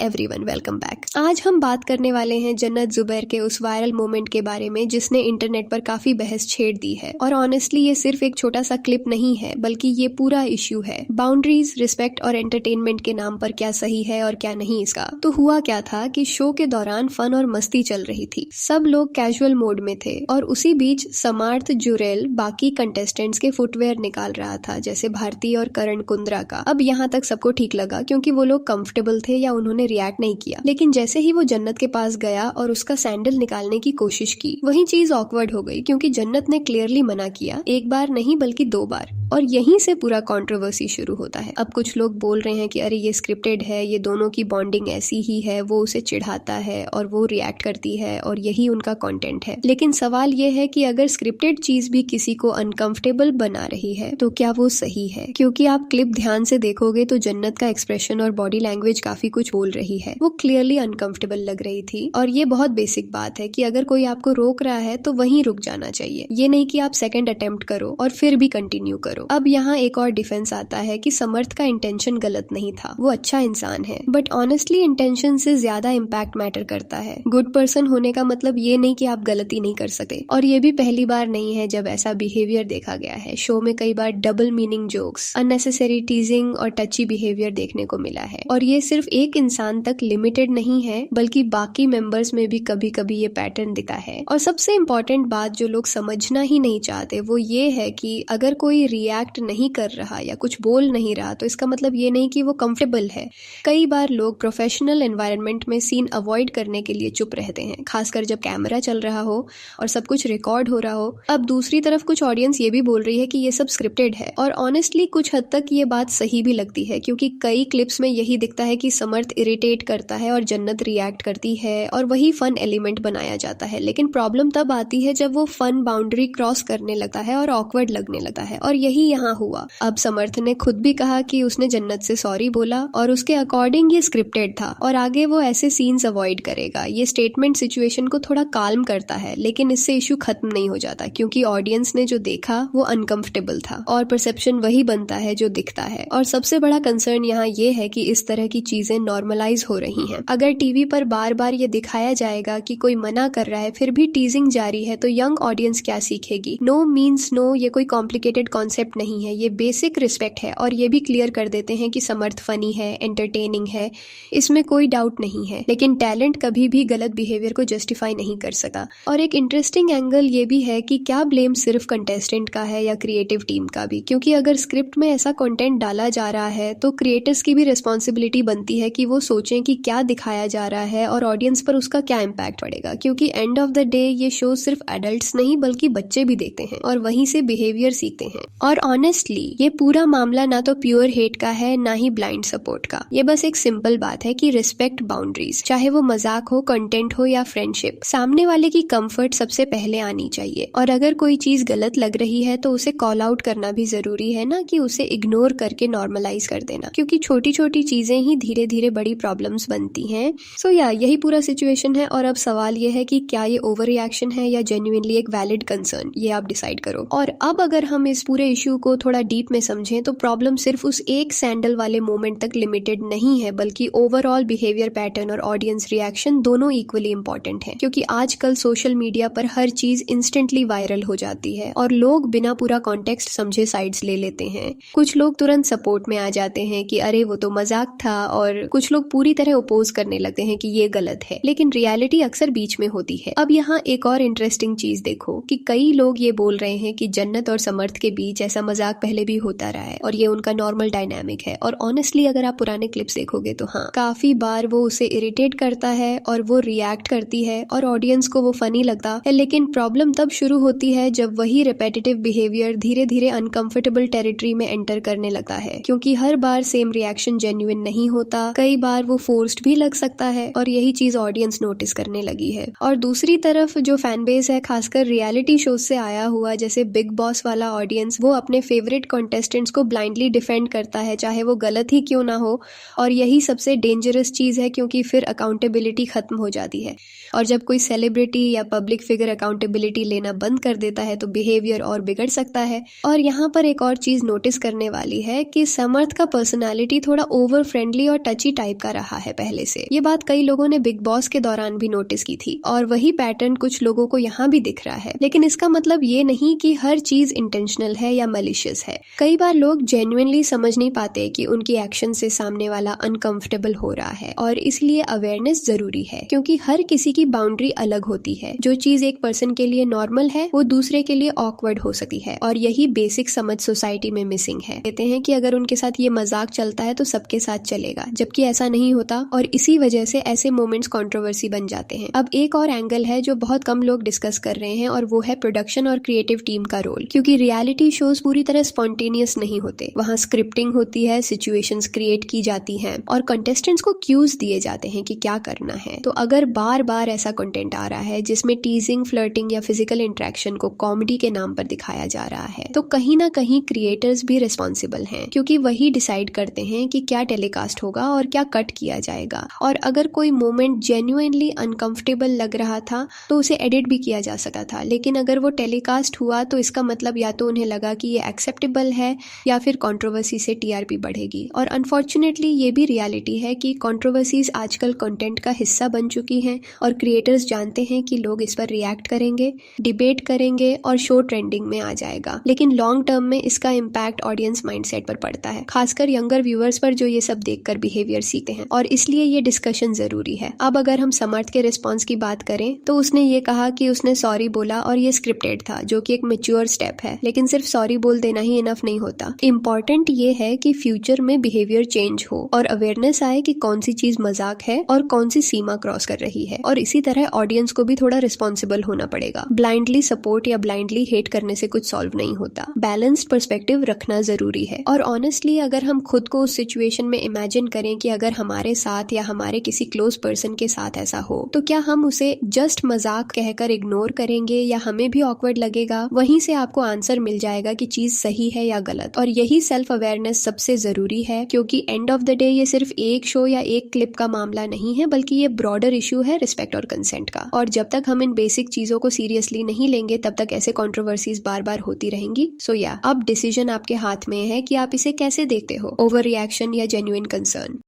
Everyone, welcome back. आज हम बात करने वाले हैं जन्नत जुबैर के उस वायरल मोमेंट के बारे में जिसने इंटरनेट पर काफी बहस छेड़ दी है। और ऑनेस्टली ये सिर्फ एक छोटा सा क्लिप नहीं है, बल्कि ये पूरा इश्यू है। बाउंड्रीज, रिस्पेक्ट और एंटरटेनमेंट के नाम पर क्या सही है और क्या नहीं इसका। तो हुआ क्या था कि शो के दौरान फन और मस्ती चल रही थी, सब लोग कैजुअल मोड में थे और उसी बीच समार्थ जुरेल बाकी कंटेस्टेंट्स के फुटवेयर निकाल रहा था, जैसे भारती और करण कुंद्रा का। अब यहाँ तक सबको ठीक लगा क्योंकि वो लोग कंफर्टेबल थे या उन्होंने रिएक्ट नहीं किया। लेकिन जैसे ही वो जन्नत के पास गया और उसका सैंडल निकालने की कोशिश की, वही चीज ऑकवर्ड हो गई क्योंकि जन्नत ने क्लियरली मना किया, एक बार नहीं बल्कि 2 बार। और यहीं से पूरा कंट्रोवर्सी शुरू होता है। अब कुछ लोग बोल रहे हैं कि अरे ये स्क्रिप्टेड है, ये दोनों की बॉन्डिंग ऐसी ही है, वो उसे चिढ़ाता है और वो रिएक्ट करती है और यही उनका कंटेंट है। लेकिन सवाल ये है कि अगर स्क्रिप्टेड चीज भी किसी को अनकंफर्टेबल बना रही है तो क्या वो सही है? क्योंकि आप क्लिप ध्यान से देखोगे तो जन्नत का एक्सप्रेशन और बॉडी लैंग्वेज काफी कुछ बोल रही है। वो क्लियरली अनकंफर्टेबल लग रही थी। और ये बहुत बेसिक बात है कि अगर कोई आपको रोक रहा है तो वहीं रुक जाना चाहिए, ये नहीं कि आप सेकंड अटेम्प्ट करो और फिर भी कंटिन्यू करो। अब यहाँ एक और डिफेंस आता है कि समर्थ का इंटेंशन गलत नहीं था, वो अच्छा इंसान है। बट ऑनेस्टली इंटेंशन से ज्यादा इम्पैक्ट मैटर करता है। गुड पर्सन होने का मतलब ये नहीं कि आप गलती नहीं कर सकते। और ये भी पहली बार नहीं है जब ऐसा बिहेवियर देखा गया है। शो में कई बार double meaning jokes, unnecessary teasing और टची बिहेवियर देखने को मिला है। और ये सिर्फ एक इंसान तक लिमिटेड नहीं है, बल्कि बाकी मेंबर्स में भी कभी कभी ये पैटर्न दिखा है। और सबसे इम्पोर्टेंट बात जो लोग समझना ही नहीं चाहते वो ये है कि अगर कोई रिएक्ट नहीं कर रहा या कुछ बोल नहीं रहा तो इसका मतलब ये नहीं कि वो कंफर्टेबल है। कई बार लोग प्रोफेशनल एनवायरनमेंट में सीन अवॉइड करने के लिए चुप रहते हैं, खासकर जब कैमरा चल रहा हो और सब कुछ रिकॉर्ड हो रहा हो। अब दूसरी तरफ कुछ ऑडियंस ये भी बोल रही है कि ये सब स्क्रिप्टेड है। और ऑनेस्टली कुछ हद तक ये बात सही भी लगती है क्योंकि कई क्लिप्स में यही दिखता है कि समर्थ इरिटेट करता है और जन्नत रिएक्ट करती है और वही फन एलिमेंट बनाया जाता है। लेकिन प्रॉब्लम तब आती है जब वो फन बाउंड्री क्रॉस करने लगता है और ऑकवर्ड लगने लगता है। और यही यहाँ हुआ। अब समर्थ ने खुद भी कहा कि उसने जन्नत से सॉरी बोला और उसके अकॉर्डिंग ये स्क्रिप्टेड था और आगे वो ऐसे सीन्स अवॉइड करेगा। ये स्टेटमेंट सिचुएशन को थोड़ा काल्म करता है, लेकिन इससे इशू खत्म नहीं हो जाता क्योंकि ऑडियंस ने जो देखा वो अनकंफर्टेबल था और परसेप्शन वही बनता है जो दिखता है। और सबसे बड़ा कंसर्न यहाँ ये है कि इस तरह की चीजें नॉर्मलाइज हो रही हैं। अगर टीवी पर बार बार ये दिखाया जाएगा कि कोई मना कर रहा है फिर भी टीजिंग जारी है तो यंग ऑडियंस क्या सीखेगी? नो मीन्स नो ये कोई कॉम्प्लिकेटेड कॉन्सेप्ट नहीं है, ये बेसिक रिस्पेक्ट है। और ये भी क्लियर कर देते हैं कि समर्थ फनी है, एंटरटेनिंग है, इसमें कोई डाउट नहीं है। लेकिन टैलेंट कभी भी गलत बिहेवियर को जस्टिफाई नहीं कर सका। और एक इंटरेस्टिंग एंगल ये भी है कि क्या ब्लेम सिर्फ कंटेस्टेंट का है या क्रिएटिव टीम का भी? क्योंकि अगर स्क्रिप्ट में ऐसा कंटेंट डाला जा रहा है तो क्रिएटर्स की भी रिस्पॉन्सिबिलिटी बनती है कि वो सोचें कि क्या दिखाया जा रहा है और ऑडियंस पर उसका क्या इम्पैक्ट पड़ेगा। क्योंकि एंड ऑफ द डे ये शो सिर्फ एडल्ट्स नहीं बल्कि बच्चे भी देखते हैं और वहीं से बिहेवियर सीखते हैं। और ऑनेस्टली ये पूरा मामला ना तो प्योर हेट का है ना ही ब्लाइंड सपोर्ट का। ये बस एक सिंपल बात है कि रिस्पेक्ट बाउंड्रीज, चाहे वो मजाक हो, कंटेंट हो या फ्रेंडशिप। सामने वाले की कंफर्ट सबसे पहले आनी चाहिए। और अगर कोई चीज गलत लग रही है तो उसे कॉल आउट करना भी जरूरी है, ना कि उसे इग्नोर करके नॉर्मलाइज कर देना। क्योंकि छोटी छोटी चीजें ही धीरे धीरे बड़ी प्रॉब्लम्स बनती हैं। सो यही पूरा सिचुएशन है। और अब सवाल ये है कि क्या ये ओवर रिएक्शन है या जेन्युइनली एक वैलिड कंसर्न, ये आप डिसाइड करो। और अब अगर हम इस पूरे इश्यू को थोड़ा डीप में समझें तो प्रॉब्लम सिर्फ उस एक सैंडल वाले मोमेंट तक लिमिटेड नहीं है, बल्कि ओवरऑल बिहेवियर पैटर्न और ऑडियंस रिएक्शन दोनों इक्वली इंपॉर्टेंट है। क्योंकि आजकल सोशल मीडिया पर हर चीज इंस्टेंटली वायरल हो जाती है और लोग बिना पूरा कॉन्टेक्स्ट समझे साइड्स ले लेते हैं। कुछ लोग तुरंत सपोर्ट में आ जाते हैं कि अरे वो तो मजाक था, और कुछ लोग पूरी तरह ओपोज करने लगते हैं कि ये गलत है। लेकिन रियलिटी अक्सर बीच में होती है। अब यहाँ एक और इंटरेस्टिंग चीज देखो कि कई लोग ये बोल रहे हैं कि जन्नत और समर्थ के बीच ऐसा मजाक पहले भी होता रहा है और ये उनका नॉर्मल डायनामिक है। और ऑनेस्टली अगर आप पुराने क्लिप्स देखोगे तो हाँ, काफी बार वो उसे इरिटेट करता है और वो रिएक्ट करती है और ऑडियंस को वो फनी लगता है। लेकिन प्रॉब्लम तब शुरू होती है जब वही रिपीटेटिव बिहेवियर धीरे धीरे अनकंफर्टेबल टेरिटरी में एंटर करने लगता है। क्योंकि हर बार सेम रिएक्शन जेन्युइन नहीं होता, कई बार वो फोर्स्ड भी लग सकता है और यही चीज ऑडियंस नोटिस करने लगी है। और दूसरी तरफ जो फैन बेस है, खासकर रियलिटी शो से आया हुआ जैसे बिग बॉस वाला ऑडियंस, वो अपने फेवरेट कॉन्टेस्टेंट्स को ब्लाइंडली डिफेंड करता है, चाहे वो गलत ही क्यों ना हो। और यही सबसे डेंजरस चीज़ है, क्योंकि फिर अकाउंटेबिलिटी खत्म हो जाती है। और जब कोई सेलिब्रिटी या पब्लिक फिगर अकाउंटेबिलिटी लेना बंद कर देता है तो बिहेवियर और बिगड़ सकता है। और यहाँ पर एक और चीज़ नोटिस करने वाली है कि समर्थ का पर्सनालिटी थोड़ा ओवर फ्रेंडली और टची टाइप का रहा है पहले से। ये बात कई लोगों ने बिग बॉस के दौरान भी नोटिस की थी, और वही पैटर्न कुछ लोगों को यहाँ भी दिख रहा है। लेकिन इसका मतलब ये नहीं कि हर चीज इंटेंशनल है या मलिशियस है। कई बार लोग जेन्युइनली समझ नहीं पाते कि उनकी एक्शन से सामने वाला अनकंफर्टेबल हो रहा है, और इसलिए अवेयरनेस जरूरी है, क्योंकि हर किसी की बाउंड्री अलग होती है। जो चीज एक पर्सन के लिए नॉर्मल है वो दूसरे के लिए ऑकवर्ड हो सकती है, और यही बेसिक समझ सोसाइटी में मिसिंग है। कहते हैं कि अगर उनके साथ ये मजाक चलता है तो सबके साथ चलेगा, जबकि ऐसा नहीं होता, और इसी वजह से ऐसे मोमेंट्स कंट्रोवर्सी बन जाते हैं। अब एक और एंगल है जो बहुत कम लोग डिस्कस कर रहे हैं, और वो है प्रोडक्शन और क्रिएटिव टीम का रोल। क्योंकि रियलिटी शोज पूरी तरह स्पॉन्टेनियस नहीं होते, वहाँ स्क्रिप्टिंग होती है, सिचुएशंस क्रिएट की जाती हैं, और कंटेस्टेंट्स को क्यूज दिए जाते हैं कि क्या करना है। तो अगर बार बार ऐसा कंटेंट आ रहा है जिसमें टीजिंग, फ्लर्टिंग या फिजिकल इंटरेक्शन को कॉमेडी के नाम पर दिखाया जा रहा है, तो कहीं ना कहीं क्रिएटर्स भी रिस्पॉन्सिबल हैं, क्योंकि वही डिसाइड करते हैं कि क्या टेलीकास्ट होगा और क्या कट किया जाएगा। और अगर कोई मोमेंट जेन्युइनली अनकंफर्टेबल लग रहा था तो उसे एडिट भी किया जा सकता था, लेकिन अगर वो टेलीकास्ट हुआ तो इसका मतलब या तो उन्हें लगा कि ये एक्सेप्टेबल है या फिर कंट्रोवर्सी से टीआरपी बढ़ेगी। और अनफॉर्चुनेटली ये भी रियलिटी है कि कंट्रोवर्सीज आजकल कंटेंट का हिस्सा बन चुकी हैं, और क्रिएटर्स जानते हैं कि लोग इस पर रिएक्ट करेंगे, डिबेट करेंगे और शो ट्रेंडिंग में आ जाएगा। लेकिन लॉन्ग टर्म में इसका इम्पैक्ट ऑडियंस माइंडसेट पर पड़ता है, खासकर यंगर व्यूअर्स पर जो ये सब देखकर बिहेवियर सीखते हैं, और इसलिए ये डिस्कशन जरूरी है। अब अगर हम समर्थ के रिस्पॉन्स की बात करें तो उसने ये कहा कि उसने सॉरी बोला और ये स्क्रिप्टेड था, जो कि एक मैच्योर स्टेप है। लेकिन सिर्फ सॉरी बोल देना ही इनफ नहीं होता। इम्पोर्टेंट ये है कि फ्यूचर में बिहेवियर चेंज हो और अवेयरनेस आए कि कौन सी चीज मजाक है और कौन सी सीमा क्रॉस कर रही है। और इसी तरह ऑडियंस को भी थोड़ा रिस्पॉन्सिबल होना पड़ेगा। ब्लाइंडली सपोर्ट या ब्लाइंडली हेट करने से कुछ सॉल्व नहीं होता। बैलेंस्ड पर्सपेक्टिव रखना जरूरी है। और ऑनेस्टली अगर हम खुद को उस सिचुएशन में इमेजिन करें कि अगर हमारे साथ या हमारे किसी क्लोज पर्सन के साथ ऐसा हो, तो क्या हम उसे जस्ट मजाक कहकर इग्नोर करेंगे या हमें भी ऑकवर्ड लगेगा? वहीं से आपको आंसर मिल जाएगा कि चीज सही है या गलत। और यही सेल्फ अवेयरनेस सबसे जरूरी है, क्योंकि एंड ऑफ द डे ये सिर्फ एक शो या एक क्लिप का मामला नहीं है, बल्कि ये ब्रॉडर इशू है रिस्पेक्ट और कंसेंट का। और जब तक हम इन बेसिक चीजों को सीरियसली नहीं लेंगे तब तक ऐसे कंट्रोवर्सीज बार बार होती रहेंगी। सो या अब डिसीजन आपके हाथ में है कि आप इसे कैसे देखते हो, ओवर रिएक्शन या जेन्युइन कंसर्न।